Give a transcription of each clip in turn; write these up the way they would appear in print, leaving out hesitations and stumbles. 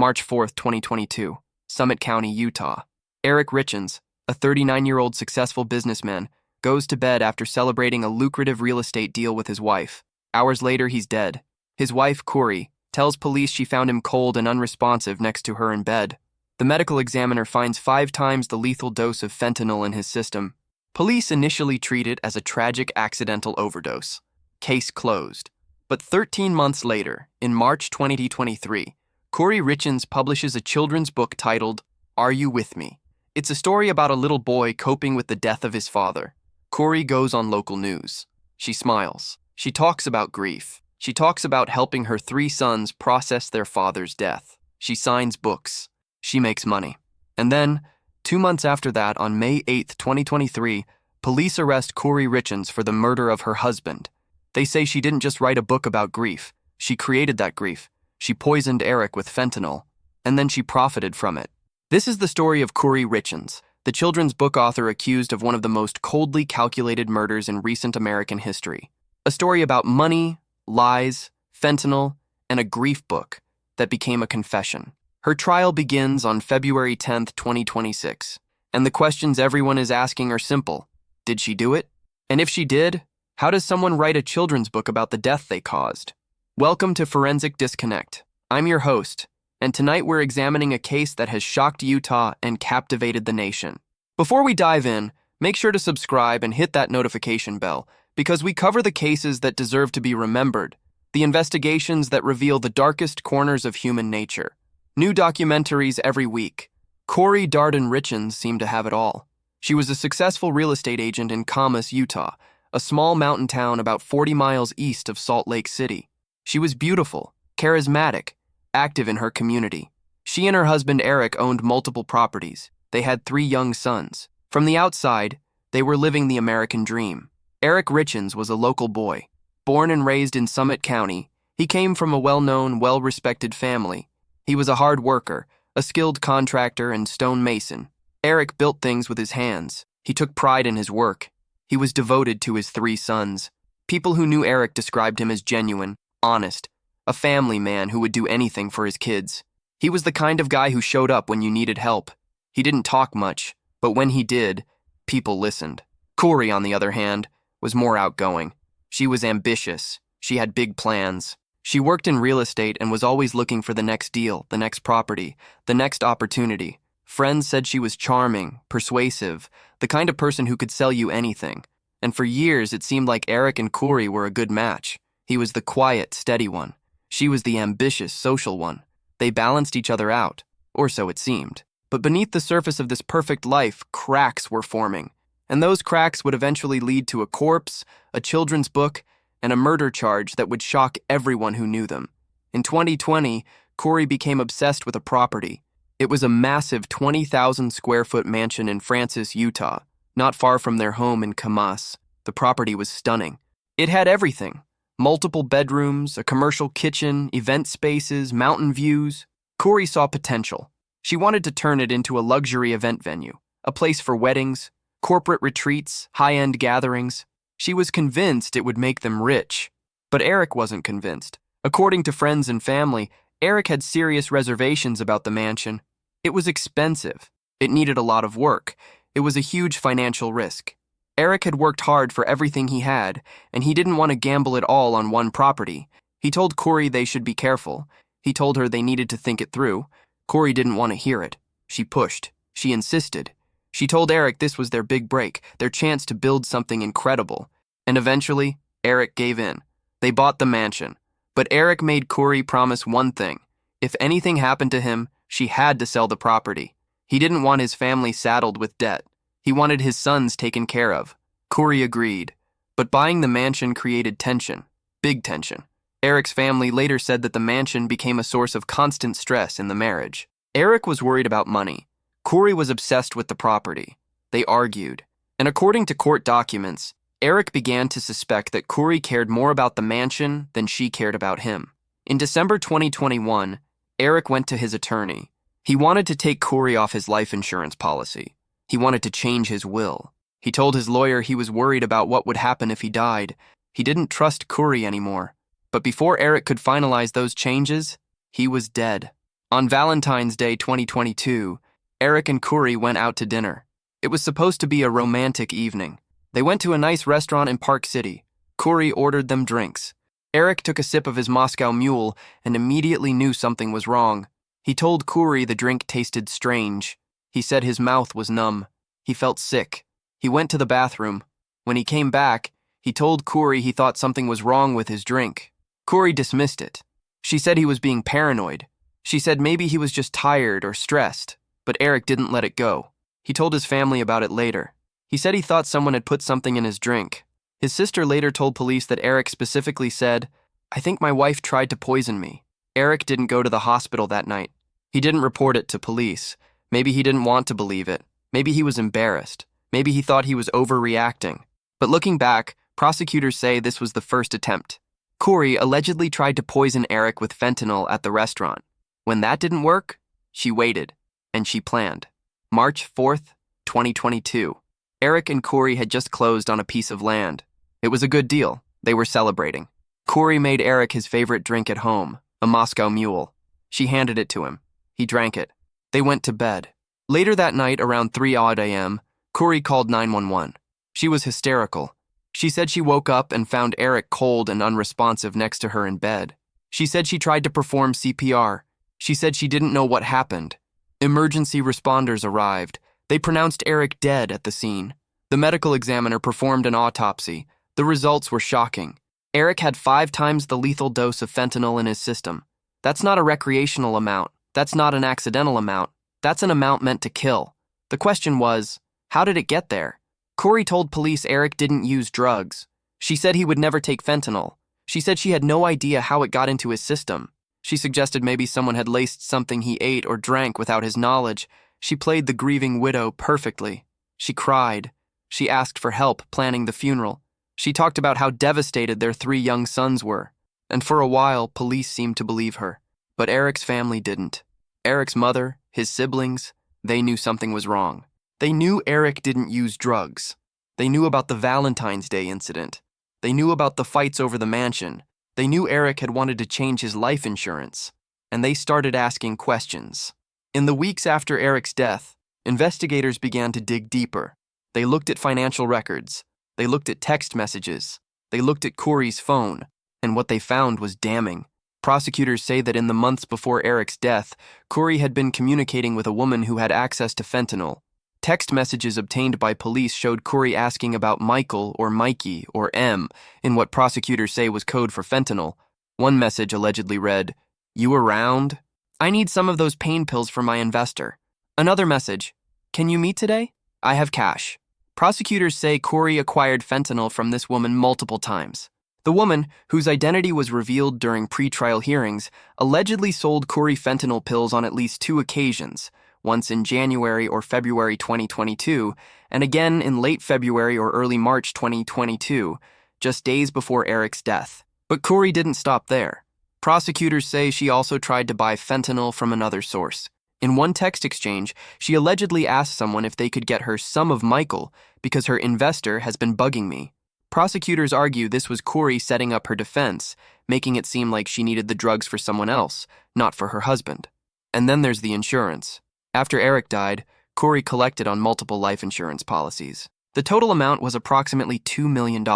March 4, 2022, Summit County, Utah. Kouri Richins, a 39-year-old successful businessman, goes to bed after celebrating a lucrative real estate deal with his wife. Hours later, he's dead. His wife, Kouri, tells police she found him cold and unresponsive next to her in bed. The medical examiner finds 5 times the lethal dose of fentanyl in his system. Police initially treat it as a tragic accidental overdose. Case closed. But 13 months later, in March 2023, Kouri Richins publishes a children's book titled, Are You With Me? It's a story about a little boy coping with the death of his father. Kouri goes on local news. She smiles. She talks about grief. She talks about helping her 3 sons process their father's death. She signs books. She makes money. And then, 2 months after that, on May 8, 2023, police arrest Kouri Richins for the murder of her husband. They say she didn't just write a book about grief. She created that grief. She poisoned Eric with fentanyl, and then she profited from it. This is the story of Kouri Richins, the children's book author accused of one of the most coldly calculated murders in recent American history. A story about money, lies, fentanyl, and a grief book that became a confession. Her trial begins on February 10, 2026, and the questions everyone is asking are simple. Did she do it? And if she did, how does someone write a children's book about the death they caused? Welcome to Forensic Disconnect. I'm your host, and tonight we're examining a case that has shocked Utah and captivated the nation. Before we dive in, make sure to subscribe and hit that notification bell, because we cover the cases that deserve to be remembered, the investigations that reveal the darkest corners of human nature. New documentaries every week. Kouri Richins seemed to have it all. She was a successful real estate agent in Kamas, Utah, a small mountain town about 40 miles east of Salt Lake City. She was beautiful, charismatic, active in her community. She and her husband Eric owned multiple properties. They had 3 young sons. From the outside, they were living the American dream. Kouri Richins was a local boy. Born and raised in Summit County, he came from a well-known, well-respected family. He was a hard worker, a skilled contractor and stonemason. Eric built things with his hands. He took pride in his work. He was devoted to his 3 sons. People who knew Eric described him as genuine, honest, a family man who would do anything for his kids. He was the kind of guy who showed up when you needed help. He didn't talk much, but when he did, people listened. Kouri, on the other hand, was more outgoing. She was ambitious. She had big plans. She worked in real estate and was always looking for the next deal, the next property, the next opportunity. Friends said she was charming, persuasive, the kind of person who could sell you anything. And for years, it seemed like Eric and Kouri were a good match. He was the quiet, steady one. She was the ambitious, social one. They balanced each other out, or so it seemed. But beneath the surface of this perfect life, cracks were forming. And those cracks would eventually lead to a corpse, a children's book, and a murder charge that would shock everyone who knew them. In 2020, Kouri became obsessed with a property. It was a massive 20,000 square foot mansion in Francis, Utah, not far from their home in Kamas. The property was stunning. It had everything. Multiple bedrooms, a commercial kitchen, event spaces, mountain views. Kouri saw potential. She wanted to turn it into a luxury event venue, a place for weddings, corporate retreats, high-end gatherings. She was convinced it would make them rich. But Eric wasn't convinced. According to friends and family, Eric had serious reservations about the mansion. It was expensive. It needed a lot of work. It was a huge financial risk. Eric had worked hard for everything he had, and he didn't want to gamble it all on one property. He told Kouri they should be careful. He told her they needed to think it through. Kouri didn't want to hear it. She pushed. She insisted. She told Eric this was their big break, their chance to build something incredible. And eventually, Eric gave in. They bought the mansion. But Eric made Kouri promise one thing. If anything happened to him, she had to sell the property. He didn't want his family saddled with debt. He wanted his sons taken care of. Kouri agreed. But buying the mansion created tension. Big tension. Eric's family later said that the mansion became a source of constant stress in the marriage. Eric was worried about money. Kouri was obsessed with the property. They argued. And according to court documents, Eric began to suspect that Kouri cared more about the mansion than she cared about him. In December 2021, Eric went to his attorney. He wanted to take Kouri off his life insurance policy. He wanted to change his will. He told his lawyer he was worried about what would happen if he died. He didn't trust Kouri anymore. But before Eric could finalize those changes, he was dead. On Valentine's Day 2022, Eric and Kouri went out to dinner. It was supposed to be a romantic evening. They went to a nice restaurant in Park City. Kouri ordered them drinks. Eric took a sip of his Moscow Mule and immediately knew something was wrong. He told Kouri the drink tasted strange. He said his mouth was numb. He felt sick. He went to the bathroom. When he came back, he told Kouri he thought something was wrong with his drink. Kouri dismissed it. She said he was being paranoid. She said maybe he was just tired or stressed, but Eric didn't let it go. He told his family about it later. He said he thought someone had put something in his drink. His sister later told police that Eric specifically said, "I think my wife tried to poison me." Eric didn't go to the hospital that night. He didn't report it to police. Maybe he didn't want to believe it. Maybe he was embarrassed. Maybe he thought he was overreacting. But looking back, prosecutors say this was the first attempt. Kouri allegedly tried to poison Eric with fentanyl at the restaurant. When that didn't work, she waited, and she planned. March 4th, 2022. Eric and Kouri had just closed on a piece of land. It was a good deal. They were celebrating. Kouri made Eric his favorite drink at home, a Moscow Mule. She handed it to him. He drank it. They went to bed. Later that night, around 3 a.m., Kouri called 911. She was hysterical. She said she woke up and found Eric cold and unresponsive next to her in bed. She said she tried to perform CPR. She said she didn't know what happened. Emergency responders arrived. They pronounced Eric dead at the scene. The medical examiner performed an autopsy. The results were shocking. Eric had 5 times the lethal dose of fentanyl in his system. That's not a recreational amount. That's not an accidental amount. That's an amount meant to kill. The question was, how did it get there? Kouri told police Eric didn't use drugs. She said he would never take fentanyl. She said she had no idea how it got into his system. She suggested maybe someone had laced something he ate or drank without his knowledge. She played the grieving widow perfectly. She cried. She asked for help planning the funeral. She talked about how devastated their 3 young sons were. And for a while, police seemed to believe her. But Eric's family didn't. Eric's mother, his siblings, they knew something was wrong. They knew Eric didn't use drugs. They knew about the Valentine's Day incident. They knew about the fights over the mansion. They knew Eric had wanted to change his life insurance. And they started asking questions. In the weeks after Eric's death, investigators began to dig deeper. They looked at financial records. They looked at text messages. They looked at Kouri's phone. And what they found was damning. Prosecutors say that in the months before Eric's death, Kouri had been communicating with a woman who had access to fentanyl. Text messages obtained by police showed Kouri asking about Michael or Mikey or M in what prosecutors say was code for fentanyl. One message allegedly read, "You around? I need some of those pain pills for my investor." Another message, "Can you meet today? I have cash." Prosecutors say Kouri acquired fentanyl from this woman multiple times. The woman, whose identity was revealed during pretrial hearings, allegedly sold Kouri fentanyl pills on at least 2 occasions, once in January or February 2022, and again in late February or early March 2022, just days before Eric's death. But Kouri didn't stop there. Prosecutors say she also tried to buy fentanyl from another source. In one text exchange, she allegedly asked someone if they could get her some of Michael because her investor has been bugging me. Prosecutors argue this was Kouri setting up her defense, making it seem like she needed the drugs for someone else, not for her husband. And then there's the insurance. After Eric died, Kouri collected on multiple life insurance policies. The total amount was approximately $2 million.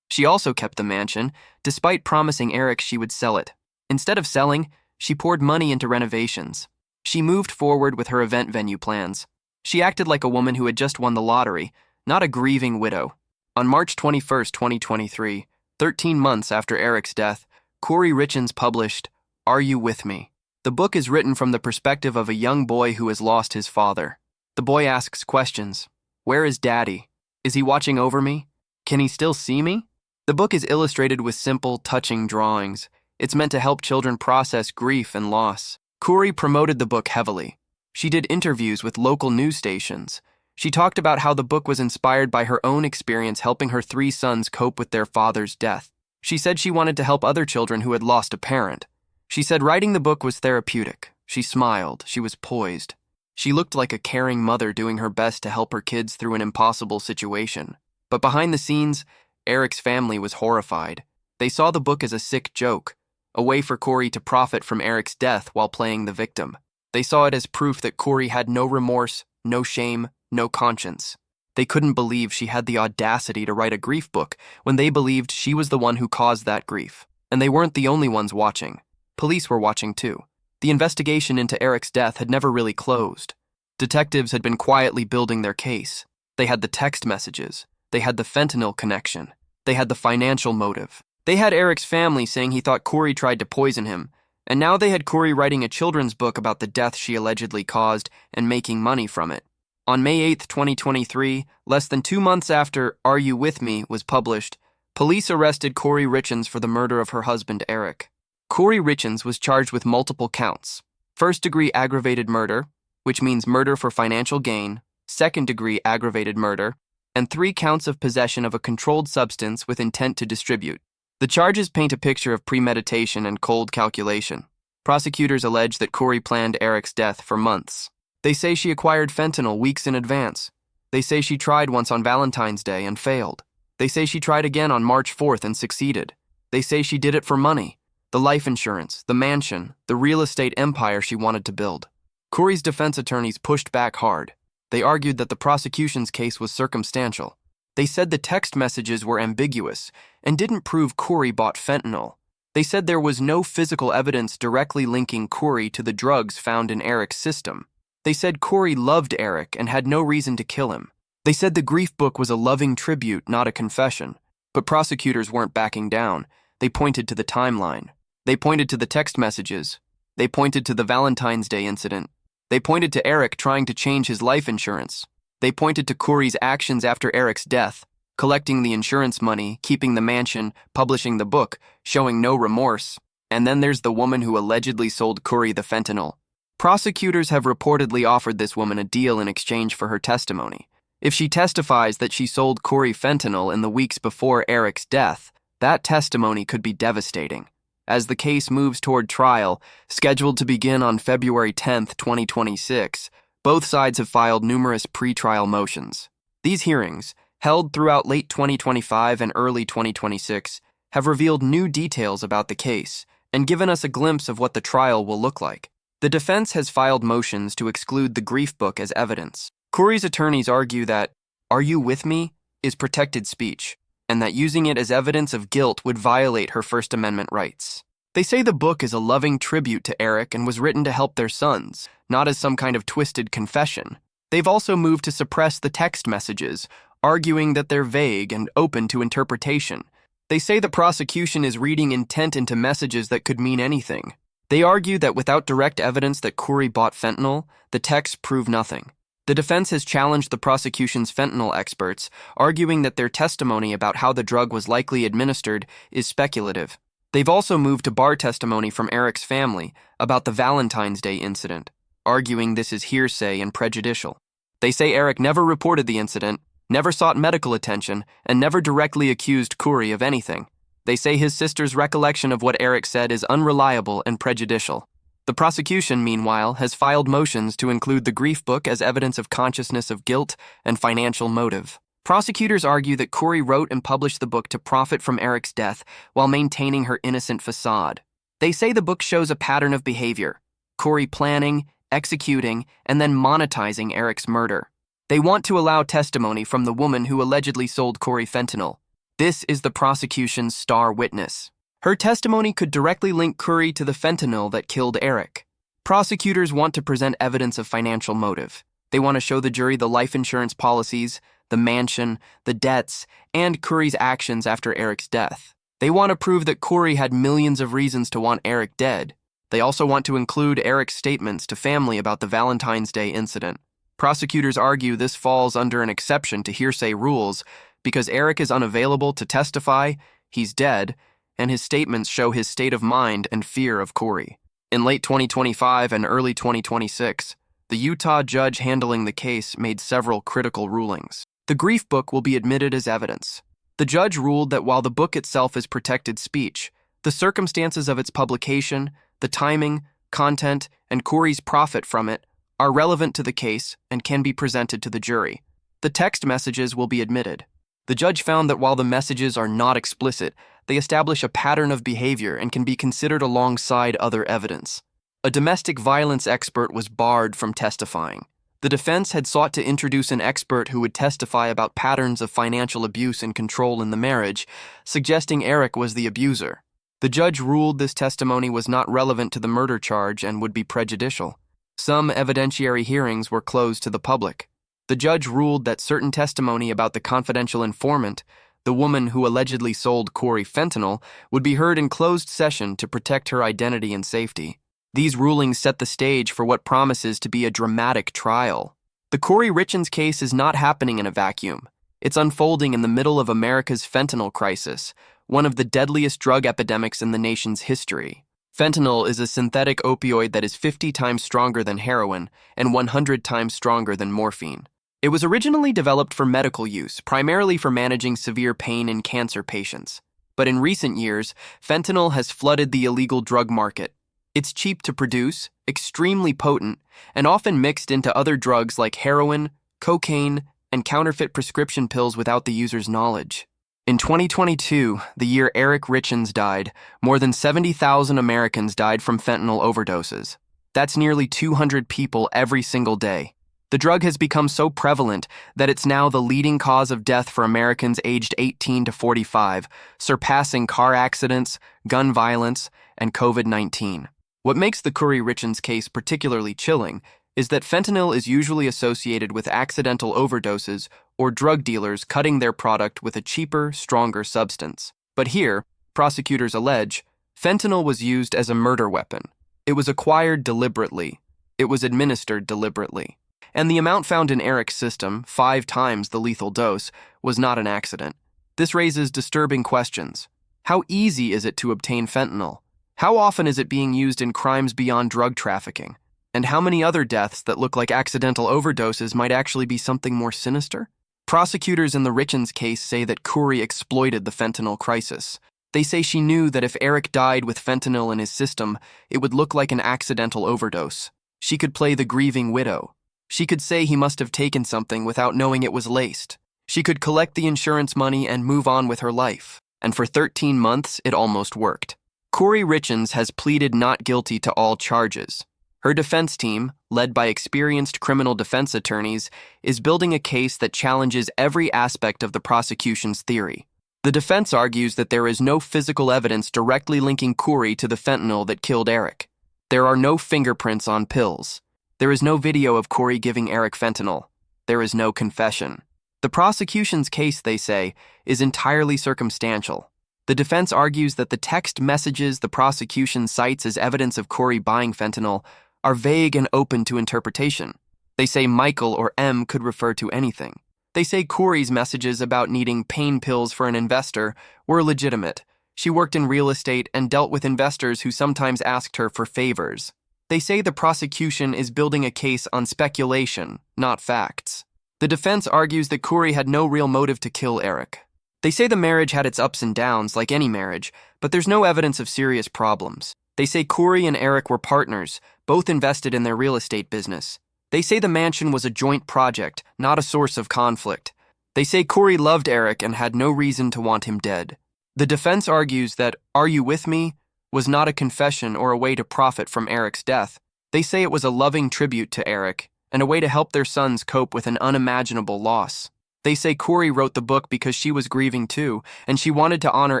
She also kept the mansion, despite promising Eric she would sell it. Instead of selling, she poured money into renovations. She moved forward with her event venue plans. She acted like a woman who had just won the lottery, not a grieving widow. On March 21, 2023, 13 months after Eric's death, Kouri Richins published Are You With Me? The book is written from the perspective of a young boy who has lost his father. The boy asks questions. Where is Daddy? Is he watching over me? Can he still see me? The book is illustrated with simple, touching drawings. It's meant to help children process grief and loss. Kouri promoted the book heavily. She did interviews with local news stations. She talked about how the book was inspired by her own experience helping her 3 sons cope with their father's death. She said she wanted to help other children who had lost a parent. She said writing the book was therapeutic. She smiled. She was poised. She looked like a caring mother doing her best to help her kids through an impossible situation. But behind the scenes, Eric's family was horrified. They saw the book as a sick joke. a way for Kouri to profit from Eric's death while playing the victim. They saw it as proof that Kouri had no remorse, no shame, no conscience. They couldn't believe she had the audacity to write a grief book when they believed she was the one who caused that grief. And they weren't the only ones watching. Police were watching too. The investigation into Eric's death had never really closed. Detectives had been quietly building their case. They had the text messages. They had the fentanyl connection. They had the financial motive. They had Eric's family saying he thought Kouri tried to poison him. And now they had Kouri writing a children's book about the death she allegedly caused and making money from it. On May 8, 2023, less than 2 months after Are You With Me was published, police arrested Kouri Richins for the murder of her husband, Eric. Kouri Richins was charged with multiple counts: first-degree aggravated murder, which means murder for financial gain, second-degree aggravated murder, and 3 counts of possession of a controlled substance with intent to distribute. The charges paint a picture of premeditation and cold calculation. Prosecutors allege that Kouri planned Eric's death for months. They say she acquired fentanyl weeks in advance. They say she tried once on Valentine's Day and failed. They say she tried again on March 4th and succeeded. They say she did it for money: the life insurance, the mansion, the real estate empire she wanted to build. Kouri's defense attorneys pushed back hard. They argued that the prosecution's case was circumstantial. They said the text messages were ambiguous and didn't prove Kouri bought fentanyl. They said there was no physical evidence directly linking Kouri to the drugs found in Eric's system. They said Kouri loved Eric and had no reason to kill him. They said the grief book was a loving tribute, not a confession. But prosecutors weren't backing down. They pointed to the timeline. They pointed to the text messages. They pointed to the Valentine's Day incident. They pointed to Eric trying to change his life insurance. They pointed to Kouri's actions after Eric's death: collecting the insurance money, keeping the mansion, publishing the book, showing no remorse. And then there's the woman who allegedly sold Kouri the fentanyl. Prosecutors have reportedly offered this woman a deal in exchange for her testimony. If she testifies that she sold Kouri fentanyl in the weeks before Eric's death, that testimony could be devastating. As the case moves toward trial, scheduled to begin on February 10, 2026, both sides have filed numerous pretrial motions. These hearings, held throughout late 2025 and early 2026, have revealed new details about the case and given us a glimpse of what the trial will look like. The defense has filed motions to exclude the grief book as evidence. Kouri's attorneys argue that Are You With Me is protected speech, and that using it as evidence of guilt would violate her First Amendment rights. They say the book is a loving tribute to Eric and was written to help their sons, not as some kind of twisted confession. They've also moved to suppress the text messages, arguing that they're vague and open to interpretation. They say the prosecution is reading intent into messages that could mean anything. They argue that without direct evidence that Kouri bought fentanyl, the texts prove nothing. The defense has challenged the prosecution's fentanyl experts, arguing that their testimony about how the drug was likely administered is speculative. They've also moved to bar testimony from Eric's family about the Valentine's Day incident, arguing this is hearsay and prejudicial. They say Eric never reported the incident, never sought medical attention, and never directly accused Kouri of anything. They say his sister's recollection of what Eric said is unreliable and prejudicial. The prosecution, meanwhile, has filed motions to include the grief book as evidence of consciousness of guilt and financial motive. Prosecutors argue that Kouri wrote and published the book to profit from Eric's death while maintaining her innocent facade. They say the book shows a pattern of behavior: Kouri planning, executing, and then monetizing Eric's murder. They want to allow testimony from the woman who allegedly sold Kouri fentanyl. This is the prosecution's star witness. Her testimony could directly link Kouri to the fentanyl that killed Eric. Prosecutors want to present evidence of financial motive. They want to show the jury the life insurance policies, the mansion, the debts, and Kouri's actions after Eric's death. They want to prove that Kouri had millions of reasons to want Eric dead. They also want to include Eric's statements to family about the Valentine's Day incident. Prosecutors argue this falls under an exception to hearsay rules because Eric is unavailable to testify, he's dead, and his statements show his state of mind and fear of Kouri. In late 2025 and early 2026, the Utah judge handling the case made several critical rulings. The grief book will be admitted as evidence. The judge ruled that while the book itself is protected speech, the circumstances of its publication, the timing, content, and Kouri's profit from it are relevant to the case and can be presented to the jury. The text messages will be admitted. The judge found that while the messages are not explicit, they establish a pattern of behavior and can be considered alongside other evidence. A domestic violence expert was barred from testifying. The defense had sought to introduce an expert who would testify about patterns of financial abuse and control in the marriage, suggesting Eric was the abuser. The judge ruled this testimony was not relevant to the murder charge and would be prejudicial. Some evidentiary hearings were closed to the public. The judge ruled that certain testimony about the confidential informant, the woman who allegedly sold Kouri fentanyl, would be heard in closed session to protect her identity and safety. These rulings set the stage for what promises to be a dramatic trial. The Kouri Richins case is not happening in a vacuum. It's unfolding in the middle of America's fentanyl crisis, one of the deadliest drug epidemics in the nation's history. Fentanyl is a synthetic opioid that is 50 times stronger than heroin and 100 times stronger than morphine. It was originally developed for medical use, primarily for managing severe pain in cancer patients. But in recent years, fentanyl has flooded the illegal drug market. It's cheap to produce, extremely potent, and often mixed into other drugs like heroin, cocaine, and counterfeit prescription pills without the user's knowledge. In 2022, the year Eric Richins died, more than 70,000 Americans died from fentanyl overdoses. That's nearly 200 people every single day. The drug has become so prevalent that it's now the leading cause of death for Americans aged 18 to 45, surpassing car accidents, gun violence, and COVID-19. What makes the Kouri Richins case particularly chilling is that fentanyl is usually associated with accidental overdoses or drug dealers cutting their product with a cheaper, stronger substance. But here, prosecutors allege, fentanyl was used as a murder weapon. It was acquired deliberately. It was administered deliberately. And the amount found in Eric's system, 5 times the lethal dose, was not an accident. This raises disturbing questions. How easy is it to obtain fentanyl? How often is it being used in crimes beyond drug trafficking? And how many other deaths that look like accidental overdoses might actually be something more sinister? Prosecutors in the Richins case say that Kouri exploited the fentanyl crisis. They say she knew that if Eric died with fentanyl in his system, it would look like an accidental overdose. She could play the grieving widow. She could say he must have taken something without knowing it was laced. She could collect the insurance money and move on with her life. And for 13 months, it almost worked. Kouri Richins has pleaded not guilty to all charges. Her defense team, led by experienced criminal defense attorneys, is building a case that challenges every aspect of the prosecution's theory. The defense argues that there is no physical evidence directly linking Kouri to the fentanyl that killed Eric. There are no fingerprints on pills. There is no video of Kouri giving Eric fentanyl. There is no confession. The prosecution's case, they say, is entirely circumstantial. The defense argues that the text messages the prosecution cites as evidence of Kouri buying fentanyl are vague and open to interpretation. They say Michael or M could refer to anything. They say Kouri's messages about needing pain pills for an investor were legitimate. She worked in real estate and dealt with investors who sometimes asked her for favors. They say the prosecution is building a case on speculation, not facts. The defense argues that Kouri had no real motive to kill Eric. They say the marriage had its ups and downs, like any marriage, but there's no evidence of serious problems. They say Kouri and Eric were partners, both invested in their real estate business. They say the mansion was a joint project, not a source of conflict. They say Kouri loved Eric and had no reason to want him dead. The defense argues that "Are you with me?" was not a confession or a way to profit from Eric's death. They say it was a loving tribute to Eric and a way to help their sons cope with an unimaginable loss. They say Kouri wrote the book because she was grieving too, and she wanted to honor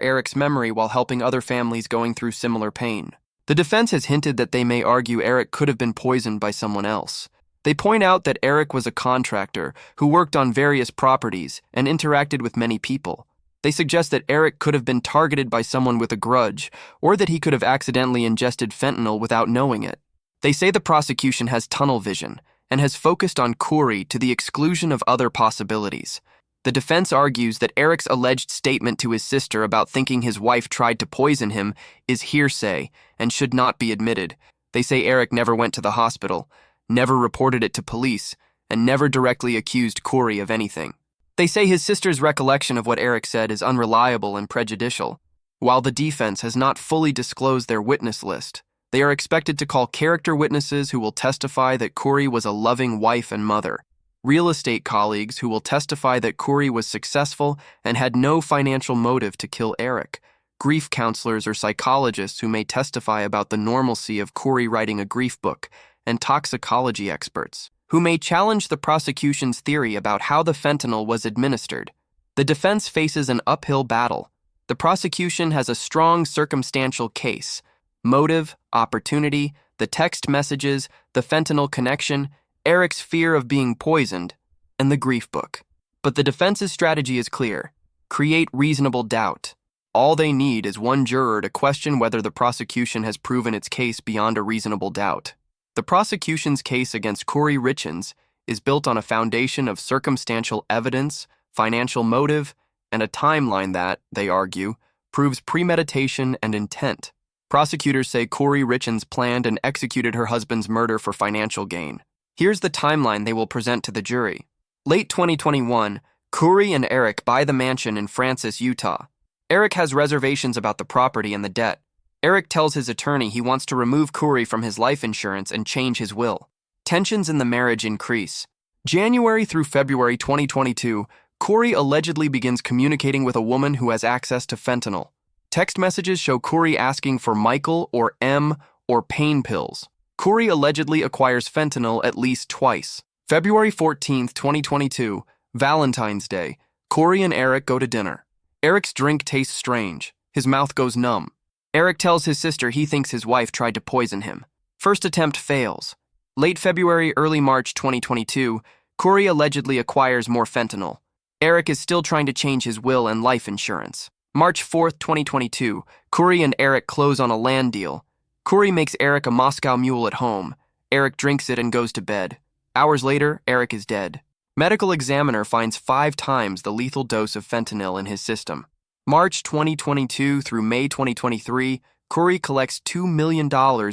Eric's memory while helping other families going through similar pain. The defense has hinted that they may argue Eric could have been poisoned by someone else. They point out that Eric was a contractor who worked on various properties and interacted with many people. They suggest that Eric could have been targeted by someone with a grudge, or that he could have accidentally ingested fentanyl without knowing it. They say the prosecution has tunnel vision and has focused on Kouri to the exclusion of other possibilities. The defense argues that Eric's alleged statement to his sister about thinking his wife tried to poison him is hearsay and should not be admitted. They say Eric never went to the hospital, never reported it to police, and never directly accused Kouri of anything. They say his sister's recollection of what Eric said is unreliable and prejudicial. While the defense has not fully disclosed their witness list, they are expected to call character witnesses who will testify that Kouri was a loving wife and mother, real estate colleagues who will testify that Kouri was successful and had no financial motive to kill Eric, grief counselors or psychologists who may testify about the normalcy of Kouri writing a grief book, and toxicology experts who may challenge the prosecution's theory about how the fentanyl was administered. The defense faces an uphill battle. The prosecution has a strong circumstantial case: motive, opportunity, the text messages, the fentanyl connection, Eric's fear of being poisoned, and the grief book. But the defense's strategy is clear: create reasonable doubt. All they need is one juror to question whether the prosecution has proven its case beyond a reasonable doubt. The prosecution's case against Kouri Richins is built on a foundation of circumstantial evidence, financial motive, and a timeline that, they argue, proves premeditation and intent. Prosecutors say Kouri Richins planned and executed her husband's murder for financial gain. Here's the timeline they will present to the jury. Late 2021, Kouri and Eric buy the mansion in Francis, Utah. Eric has reservations about the property and the debt. Eric tells his attorney he wants to remove Kouri from his life insurance and change his will. Tensions in the marriage increase. January through February 2022, Kouri allegedly begins communicating with a woman who has access to fentanyl. Text messages show Kouri asking for Michael or M or pain pills. Kouri allegedly acquires fentanyl at least twice. February 14, 2022, Valentine's Day, Kouri and Eric go to dinner. Eric's drink tastes strange. His mouth goes numb. Eric tells his sister he thinks his wife tried to poison him. First attempt fails. Late February, early March 2022, Kouri allegedly acquires more fentanyl. Eric is still trying to change his will and life insurance. March 4, 2022, Kouri and Eric close on a land deal. Kouri makes Eric a Moscow Mule at home. Eric drinks it and goes to bed. Hours later, Eric is dead. Medical examiner finds 5 times the lethal dose of fentanyl in his system. March 2022 through May 2023, Kouri collects $2 million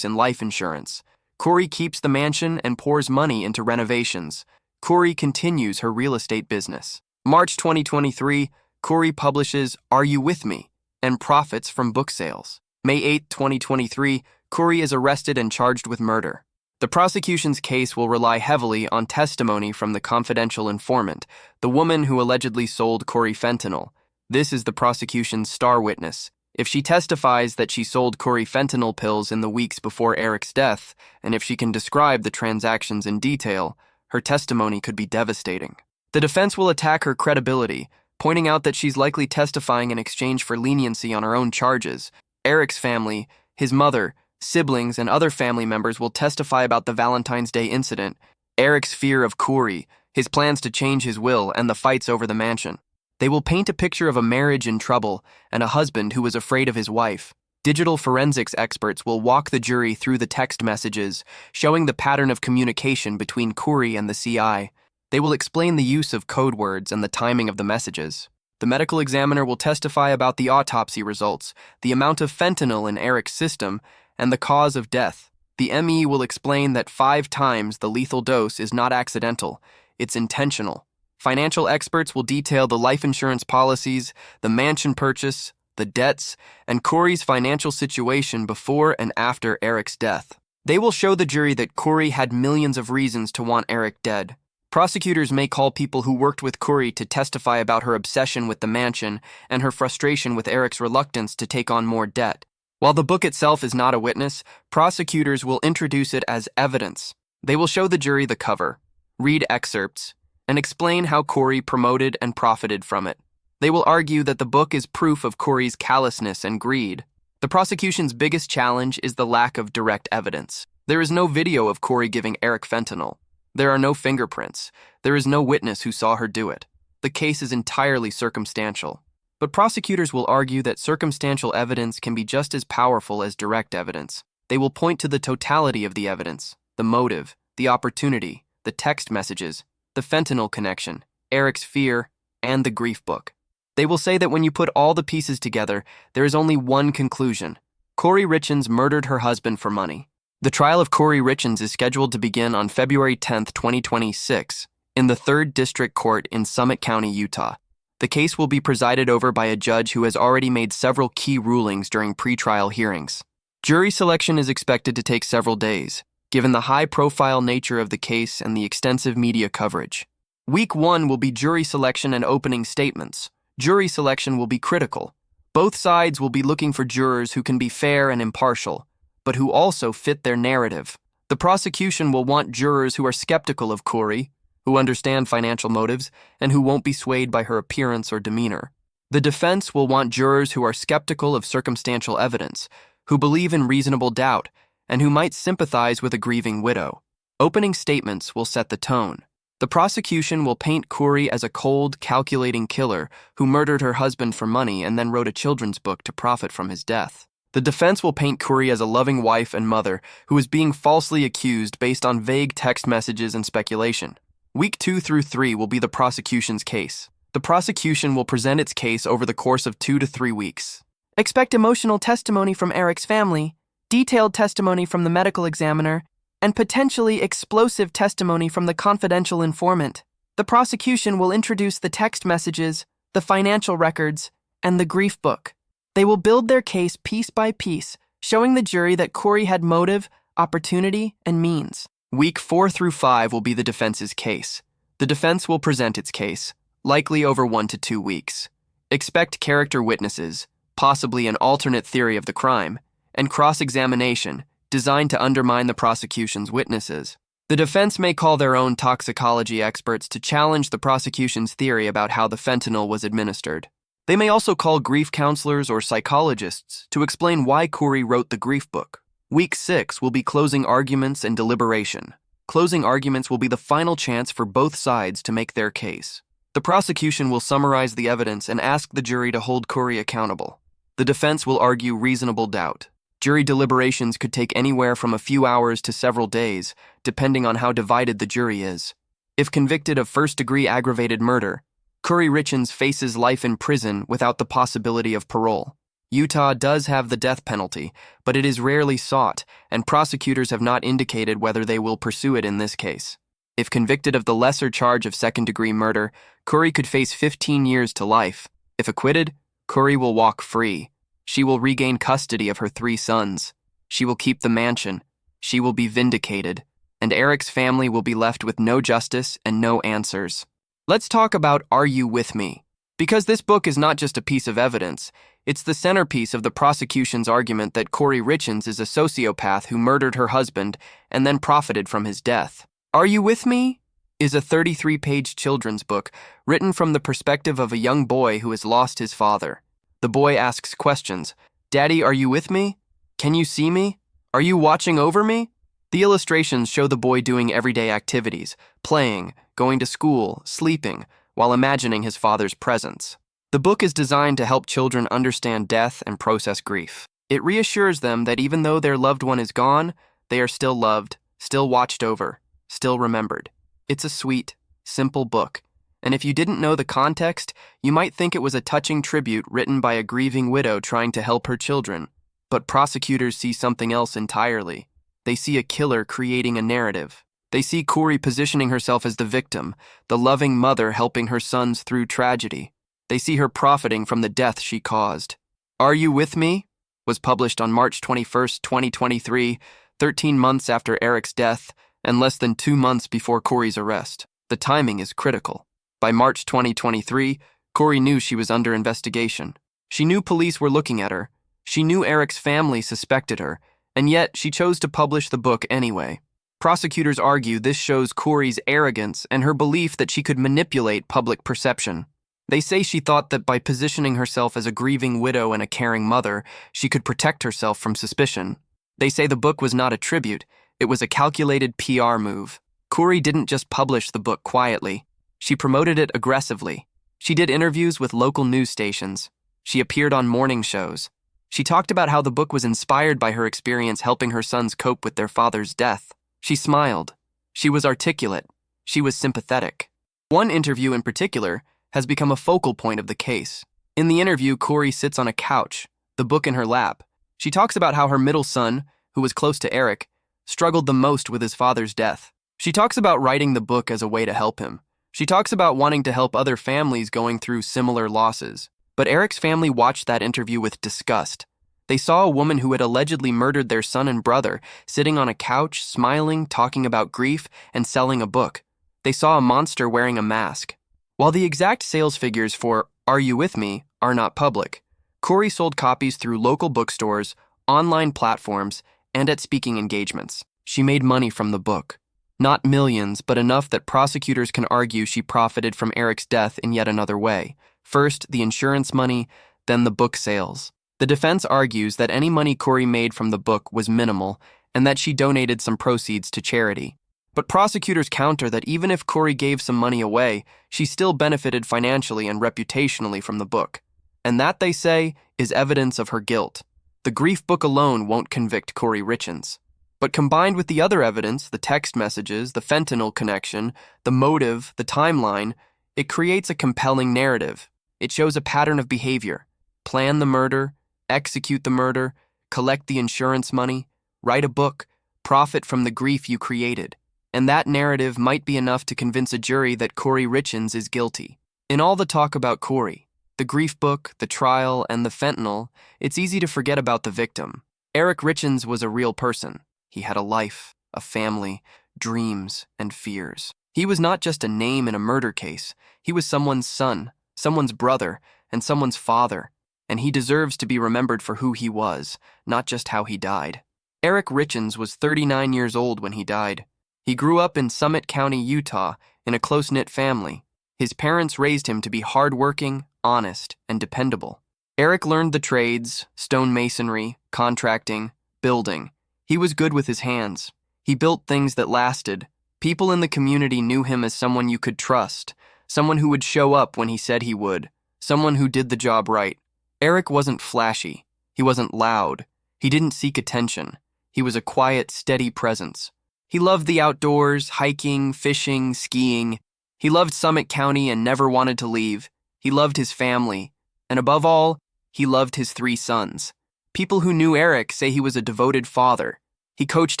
in life insurance. Kouri keeps the mansion and pours money into renovations. Kouri continues her real estate business. March 2023, Kouri publishes Are You With Me? And profits from book sales. May 8, 2023, Kouri is arrested and charged with murder. The prosecution's case will rely heavily on testimony from the confidential informant, the woman who allegedly sold Kouri fentanyl. This is the prosecution's star witness. If she testifies that she sold Kouri fentanyl pills in the weeks before Eric's death, and if she can describe the transactions in detail, her testimony could be devastating. The defense will attack her credibility, pointing out that she's likely testifying in exchange for leniency on her own charges. Eric's family, his mother, siblings, and other family members will testify about the Valentine's Day incident, Eric's fear of Kouri, his plans to change his will, and the fights over the mansion. They will paint a picture of a marriage in trouble and a husband who was afraid of his wife. Digital forensics experts will walk the jury through the text messages, showing the pattern of communication between Kouri and the CI. They will explain the use of code words and the timing of the messages. The medical examiner will testify about the autopsy results, the amount of fentanyl in Eric's system, and the cause of death. The ME will explain that 5 times the lethal dose is not accidental, it's intentional. Financial experts will detail the life insurance policies, the mansion purchase, the debts, and Kouri's financial situation before and after Eric's death. They will show the jury that Kouri had millions of reasons to want Eric dead. Prosecutors may call people who worked with Kouri to testify about her obsession with the mansion and her frustration with Eric's reluctance to take on more debt. While the book itself is not a witness, prosecutors will introduce it as evidence. They will show the jury the cover, read excerpts, and explain how Kouri promoted and profited from it. They will argue that the book is proof of Kouri's callousness and greed. The prosecution's biggest challenge is the lack of direct evidence. There is no video of Kouri giving Eric fentanyl. There are no fingerprints. There is no witness who saw her do it. The case is entirely circumstantial. But prosecutors will argue that circumstantial evidence can be just as powerful as direct evidence. They will point to the totality of the evidence, the motive, the opportunity, the text messages, the fentanyl connection, Eric's fear, and the grief book. They will say that when you put all the pieces together, there is only one conclusion. Kouri Richins murdered her husband for money. The trial of Kouri Richins is scheduled to begin on February 10, 2026, in the 3rd District Court in Summit County, Utah. The case will be presided over by a judge who has already made several key rulings during pretrial hearings. Jury selection is expected to take several days, given the high-profile nature of the case and the extensive media coverage. Week 1 will be jury selection and opening statements. Jury selection will be critical. Both sides will be looking for jurors who can be fair and impartial, but who also fit their narrative. The prosecution will want jurors who are skeptical of Kouri, who understand financial motives, and who won't be swayed by her appearance or demeanor. The defense will want jurors who are skeptical of circumstantial evidence, who believe in reasonable doubt, and who might sympathize with a grieving widow. Opening statements will set the tone. The prosecution will paint Kouri as a cold, calculating killer who murdered her husband for money and then wrote a children's book to profit from his death. The defense will paint Kouri as a loving wife and mother who is being falsely accused based on vague text messages and speculation. Week 2 through 3 will be the prosecution's case. The prosecution will present its case over the course of 2 to 3 weeks. Expect emotional testimony from Eric's family, detailed testimony from the medical examiner, and potentially explosive testimony from the confidential informant. The prosecution will introduce the text messages, the financial records, and the grief book. They will build their case piece by piece, showing the jury that Kouri had motive, opportunity, and means. Week 4 through 5 will be the defense's case. The defense will present its case, likely over 1 to 2 weeks. Expect character witnesses, possibly an alternate theory of the crime, and cross-examination designed to undermine the prosecution's witnesses. The defense may call their own toxicology experts to challenge the prosecution's theory about how the fentanyl was administered. They may also call grief counselors or psychologists to explain why Kouri wrote the grief book. Week 6 will be closing arguments and deliberation. Closing arguments will be the final chance for both sides to make their case. The prosecution will summarize the evidence and ask the jury to hold Kouri accountable. The defense will argue reasonable doubt. Jury deliberations could take anywhere from a few hours to several days, depending on how divided the jury is. If convicted of first-degree aggravated murder, Kouri Richins faces life in prison without the possibility of parole. Utah does have the death penalty, but it is rarely sought, and prosecutors have not indicated whether they will pursue it in this case. If convicted of the lesser charge of second-degree murder, Kouri could face 15 years to life. If acquitted, Kouri will walk free. She will regain custody of her 3 sons. She will keep the mansion. She will be vindicated. And Eric's family will be left with no justice and no answers. Let's talk about Are You With Me? Because this book is not just a piece of evidence, it's the centerpiece of the prosecution's argument that Kouri Richins is a sociopath who murdered her husband and then profited from his death. Are You With Me? Is a 33-page children's book written from the perspective of a young boy who has lost his father. The boy asks questions. Daddy, are you with me? Can you see me? Are you watching over me? The illustrations show the boy doing everyday activities, playing, going to school, sleeping, while imagining his father's presence. The book is designed to help children understand death and process grief. It reassures them that even though their loved one is gone, they are still loved, still watched over, still remembered. It's a sweet, simple book. And if you didn't know the context, you might think it was a touching tribute written by a grieving widow trying to help her children. But prosecutors see something else entirely. They see a killer creating a narrative. They see Kouri positioning herself as the victim, the loving mother helping her sons through tragedy. They see her profiting from the death she caused. Are You With Me? Was published on March 21, 2023, 13 months after Eric's death and less than 2 months before Kouri's arrest. The timing is critical. By March 2023, Kouri knew she was under investigation. She knew police were looking at her. She knew Eric's family suspected her, and yet she chose to publish the book anyway. Prosecutors argue this shows Kouri's arrogance and her belief that she could manipulate public perception. They say she thought that by positioning herself as a grieving widow and a caring mother, she could protect herself from suspicion. They say the book was not a tribute, it was a calculated PR move. Kouri didn't just publish the book quietly. She promoted it aggressively. She did interviews with local news stations. She appeared on morning shows. She talked about how the book was inspired by her experience helping her sons cope with their father's death. She smiled. She was articulate. She was sympathetic. One interview in particular has become a focal point of the case. In the interview, Kouri sits on a couch, the book in her lap. She talks about how her middle son, who was close to Eric, struggled the most with his father's death. She talks about writing the book as a way to help him. She talks about wanting to help other families going through similar losses. But Eric's family watched that interview with disgust. They saw a woman who had allegedly murdered their son and brother sitting on a couch, smiling, talking about grief, and selling a book. They saw a monster wearing a mask. While the exact sales figures for Are You With Me are not public, Kouri sold copies through local bookstores, online platforms, and at speaking engagements. She made money from the book. Not millions, but enough that prosecutors can argue she profited from Eric's death in yet another way. First, the insurance money, then the book sales. The defense argues that any money Kouri made from the book was minimal and that she donated some proceeds to charity. But prosecutors counter that even if Kouri gave some money away, she still benefited financially and reputationally from the book. And that, they say, is evidence of her guilt. The grief book alone won't convict Kouri Richins. But combined with the other evidence, the text messages, the fentanyl connection, the motive, the timeline, it creates a compelling narrative. It shows a pattern of behavior. Plan the murder, execute the murder, collect the insurance money, write a book, profit from the grief you created. And that narrative might be enough to convince a jury that Kouri Richins is guilty. In all the talk about Kouri, the grief book, the trial, and the fentanyl, it's easy to forget about the victim. Eric Richins was a real person. He had a life, a family, dreams, and fears. He was not just a name in a murder case. He was someone's son, someone's brother, and someone's father. And he deserves to be remembered for who he was, not just how he died. Eric Richins was 39 years old when he died. He grew up in Summit County, Utah, in a close-knit family. His parents raised him to be hardworking, honest, and dependable. Eric learned the trades, stonemasonry, contracting, building. He was good with his hands. He built things that lasted. People in the community knew him as someone you could trust, someone who would show up when he said he would, someone who did the job right. Eric wasn't flashy. He wasn't loud. He didn't seek attention. He was a quiet, steady presence. He loved the outdoors, hiking, fishing, skiing. He loved Summit County and never wanted to leave. He loved his family. And above all, he loved his 3 sons. People who knew Eric say he was a devoted father. He coached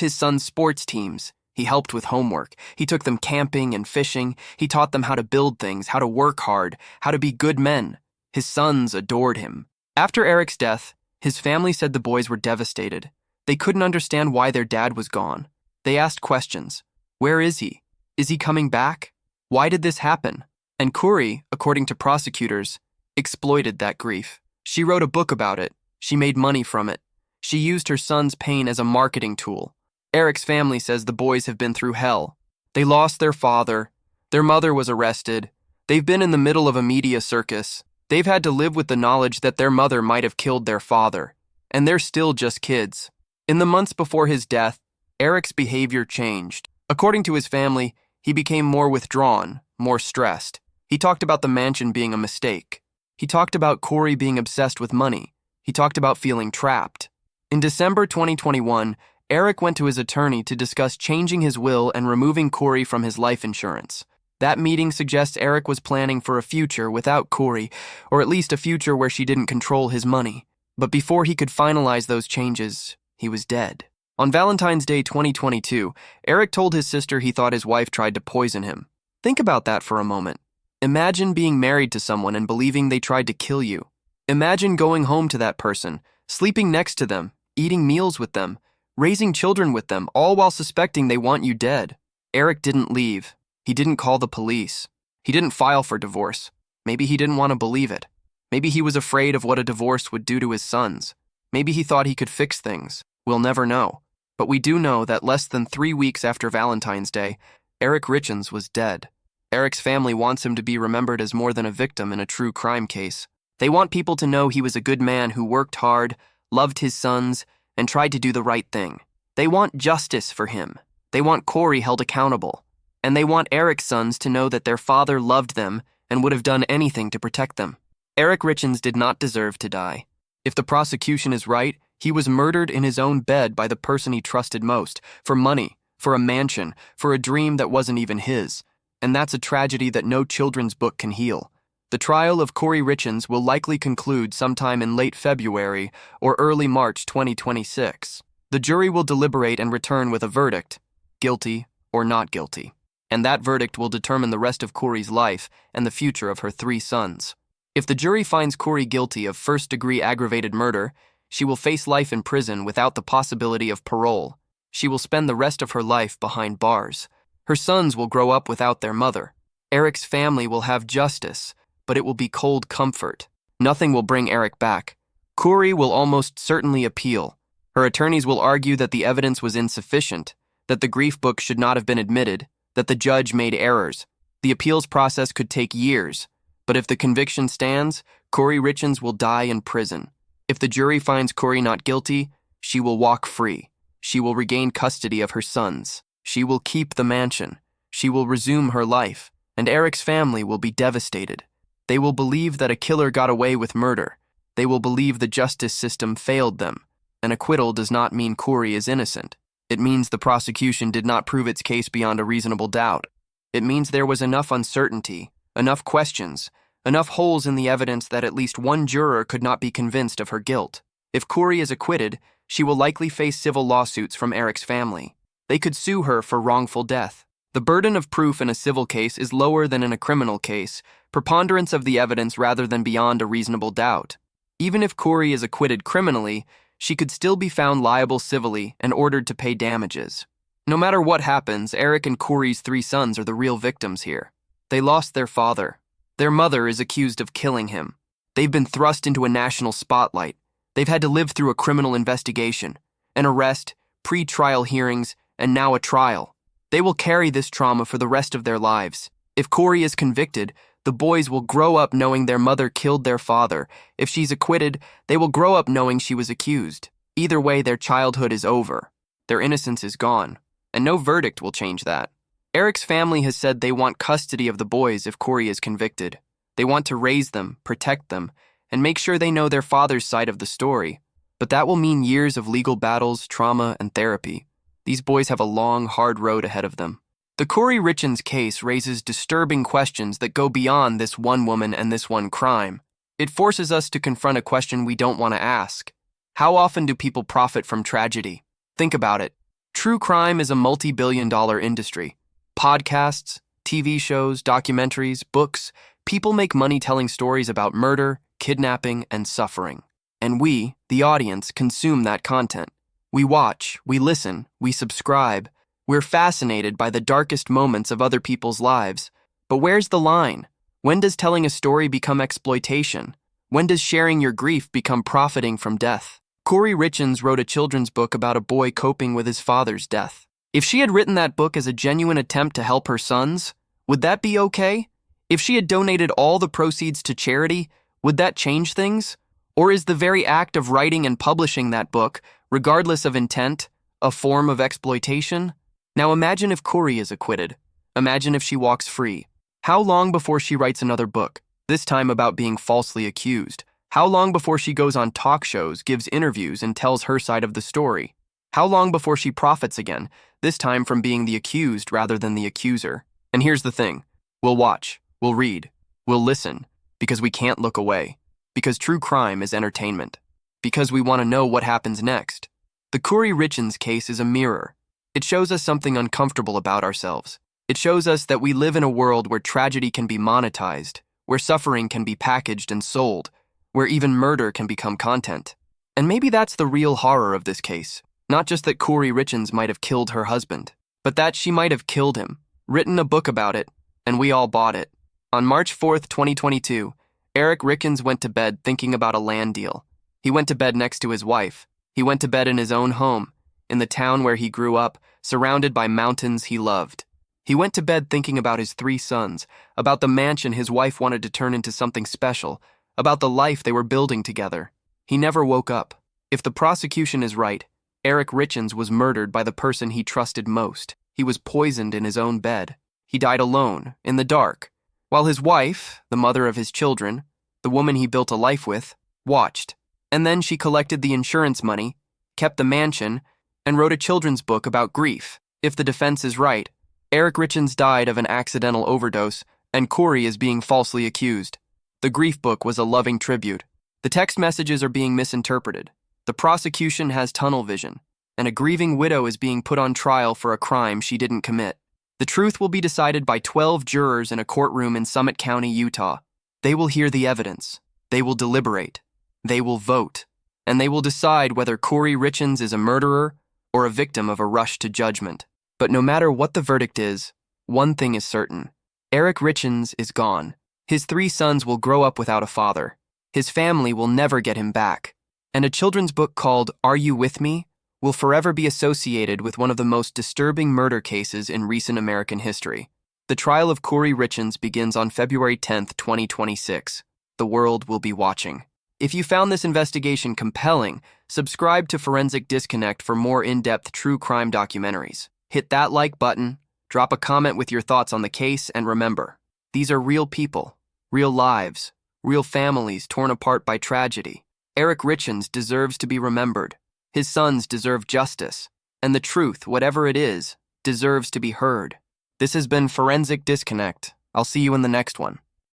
his sons' sports teams. He helped with homework. He took them camping and fishing. He taught them how to build things, how to work hard, how to be good men. His sons adored him. After Eric's death, his family said the boys were devastated. They couldn't understand why their dad was gone. They asked questions. Where is he? Is he coming back? Why did this happen? And Kouri, according to prosecutors, exploited that grief. She wrote a book about it. She made money from it. She used her son's pain as a marketing tool. Eric's family says the boys have been through hell. They lost their father. Their mother was arrested. They've been in the middle of a media circus. They've had to live with the knowledge that their mother might have killed their father. And they're still just kids. In the months before his death, Eric's behavior changed. According to his family, he became more withdrawn, more stressed. He talked about the mansion being a mistake. He talked about Kouri being obsessed with money. He talked about feeling trapped. In December 2021, Eric went to his attorney to discuss changing his will and removing Kouri from his life insurance. That meeting suggests Eric was planning for a future without Kouri, or at least a future where she didn't control his money. But before he could finalize those changes, he was dead. On Valentine's Day 2022, Eric told his sister he thought his wife tried to poison him. Think about that for a moment. Imagine being married to someone and believing they tried to kill you. Imagine going home to that person, sleeping next to them, eating meals with them, raising children with them, all while suspecting they want you dead. Eric didn't leave. He didn't call the police. He didn't file for divorce. Maybe he didn't want to believe it. Maybe he was afraid of what a divorce would do to his sons. Maybe he thought he could fix things. We'll never know. But we do know that less than 3 weeks after Valentine's Day, Eric Richins was dead. Eric's family wants him to be remembered as more than a victim in a true crime case. They want people to know he was a good man who worked hard, loved his sons, and tried to do the right thing. They want justice for him. They want Kouri held accountable. And they want Eric's sons to know that their father loved them and would have done anything to protect them. Eric Richins did not deserve to die. If the prosecution is right, he was murdered in his own bed by the person he trusted most, for money, for a mansion, for a dream that wasn't even his. And that's a tragedy that no children's book can heal. The trial of Kouri Richins will likely conclude sometime in late February or early March 2026. The jury will deliberate and return with a verdict, guilty or not guilty. And that verdict will determine the rest of Kouri's life and the future of her 3 sons. If the jury finds Kouri guilty of first-degree aggravated murder, she will face life in prison without the possibility of parole. She will spend the rest of her life behind bars. Her sons will grow up without their mother. Eric's family will have justice, but it will be cold comfort. Nothing will bring Eric back. Kouri will almost certainly appeal. Her attorneys will argue that the evidence was insufficient, that the grief book should not have been admitted, that the judge made errors. The appeals process could take years, but if the conviction stands, Kouri Richins will die in prison. If the jury finds Kouri not guilty, she will walk free. She will regain custody of her sons. She will keep the mansion. She will resume her life, and Eric's family will be devastated. They will believe that a killer got away with murder. They will believe the justice system failed them. An acquittal does not mean Kouri is innocent. It means the prosecution did not prove its case beyond a reasonable doubt. It means there was enough uncertainty, enough questions, enough holes in the evidence that at least one juror could not be convinced of her guilt. If Kouri is acquitted, she will likely face civil lawsuits from Eric's family. They could sue her for wrongful death. The burden of proof in a civil case is lower than in a criminal case, preponderance of the evidence rather than beyond a reasonable doubt. Even if Kouri is acquitted criminally, she could still be found liable civilly and ordered to pay damages. No matter what happens, Eric and Kouri's 3 sons are the real victims here. They lost their father. Their mother is accused of killing him. They've been thrust into a national spotlight. They've had to live through a criminal investigation, an arrest, pre-trial hearings, and now a trial. They will carry this trauma for the rest of their lives. If Kouri is convicted, the boys will grow up knowing their mother killed their father. If she's acquitted, they will grow up knowing she was accused. Either way, their childhood is over. Their innocence is gone, and no verdict will change that. Eric's family has said they want custody of the boys if Kouri is convicted. They want to raise them, protect them, and make sure they know their father's side of the story. But that will mean years of legal battles, trauma, and therapy. These boys have a long, hard road ahead of them. The Kouri Richins case raises disturbing questions that go beyond this one woman and this one crime. It forces us to confront a question we don't want to ask. How often do people profit from tragedy? Think about it. True crime is a multi-billion-dollar industry. Podcasts, TV shows, documentaries, books, people make money telling stories about murder, kidnapping, and suffering. And we, the audience, consume that content. We watch, we listen, we subscribe. We're fascinated by the darkest moments of other people's lives. But where's the line? When does telling a story become exploitation? When does sharing your grief become profiting from death? Kouri Richins wrote a children's book about a boy coping with his father's death. If she had written that book as a genuine attempt to help her sons, would that be okay? If she had donated all the proceeds to charity, would that change things? Or is the very act of writing and publishing that book, regardless of intent, a form of exploitation? Now imagine if Kouri is acquitted. Imagine if she walks free. How long before she writes another book, this time about being falsely accused? How long before she goes on talk shows, gives interviews, and tells her side of the story? How long before she profits again, this time from being the accused rather than the accuser? And here's the thing. We'll watch, we'll read, we'll listen, because we can't look away. Because true crime is entertainment. Because we want to know what happens next. The Kouri Richins case is a mirror. It shows us something uncomfortable about ourselves. It shows us that we live in a world where tragedy can be monetized, where suffering can be packaged and sold, where even murder can become content. And maybe that's the real horror of this case. Not just that Kouri Richins might have killed her husband, but that she might have killed him, written a book about it, and we all bought it. On March 4th, 2022, Eric Richins went to bed thinking about a land deal. He went to bed next to his wife. He went to bed in his own home, in the town where he grew up, surrounded by mountains he loved. He went to bed thinking about his 3 sons, about the mansion his wife wanted to turn into something special, about the life they were building together. He never woke up. If the prosecution is right, Eric Richins was murdered by the person he trusted most. He was poisoned in his own bed. He died alone, in the dark, while his wife, the mother of his children, the woman he built a life with, watched. And then she collected the insurance money, kept the mansion, and wrote a children's book about grief. If the defense is right, Eric Richins died of an accidental overdose, and Kouri is being falsely accused. The grief book was a loving tribute. The text messages are being misinterpreted. The prosecution has tunnel vision, and a grieving widow is being put on trial for a crime she didn't commit. The truth will be decided by 12 jurors in a courtroom in Summit County, Utah. They will hear the evidence. They will deliberate. They will vote. And they will decide whether Kouri Richins is a murderer or a victim of a rush to judgment. But no matter what the verdict is, one thing is certain. Eric Richins is gone. His 3 sons will grow up without a father. His family will never get him back. And a children's book called Are You With Me will forever be associated with one of the most disturbing murder cases in recent American history. The trial of Kouri Richins begins on February 10, 2026. The world will be watching. If you found this investigation compelling, subscribe to Forensic Disconnect for more in-depth true crime documentaries. Hit that like button, drop a comment with your thoughts on the case, and remember, these are real people, real lives, real families torn apart by tragedy. Eric Richins deserves to be remembered. His sons deserve justice. And the truth, whatever it is, deserves to be heard. This has been Forensic Disconnect. I'll see you in the next one.